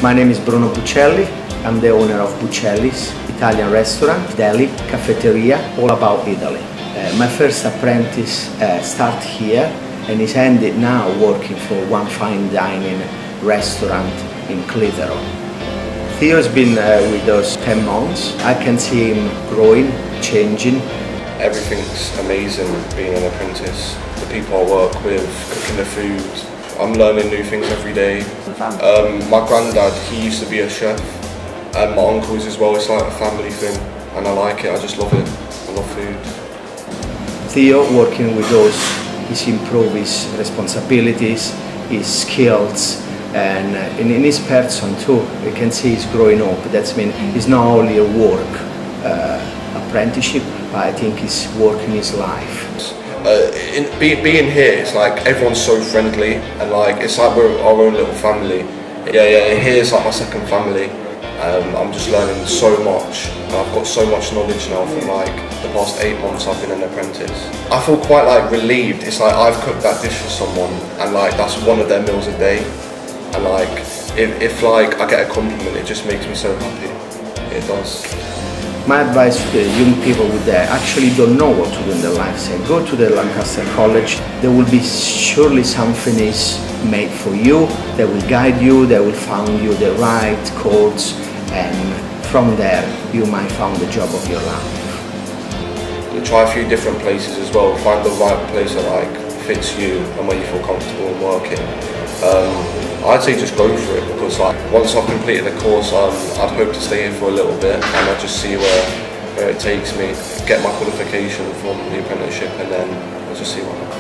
My name is Bruno Buccelli. I'm the owner of Buccelli's Italian restaurant, deli, cafeteria, all about Italy. My first apprentice started here and is ended now working for one fine dining restaurant in Clitheroe. Theo has been with us 10 months. I can see him growing, changing. Everything's amazing being an apprentice. The people I work with, cooking the food. I'm learning new things every day. My granddad, he used to be a chef, and my uncles as well. It's like a family thing, and I like it. I just love it. I love food. Theo, working with us, he's improved his responsibilities, his skills, and in his person too. You can see he's growing up. That means it's not only a work apprenticeship, but I think he's working his life. Being here, it's like everyone's so friendly, and like it's like we're our own little family. Yeah. Here's like my second family. I'm just learning so much. I've got so much knowledge now from like the past 8 months I've been an apprentice. I feel quite like relieved. It's like I've cooked that dish for someone, and like that's one of their meals a day. And like if like I get a compliment, it just makes me so happy. It does. My advice to the young people that actually don't know what to do in their life, say go to the Lancaster College. There will be surely something is made for you, that will guide you, that will find you the right course, and from there you might find the job of your life. You try a few different places as well, find the right place that like fits you and where you feel comfortable in working. I'd say just go for it, because like once I've completed the course, I'd hope to stay here for a little bit, and I'll just see where it takes me, get my qualification from the apprenticeship, and then I'll just see what happens.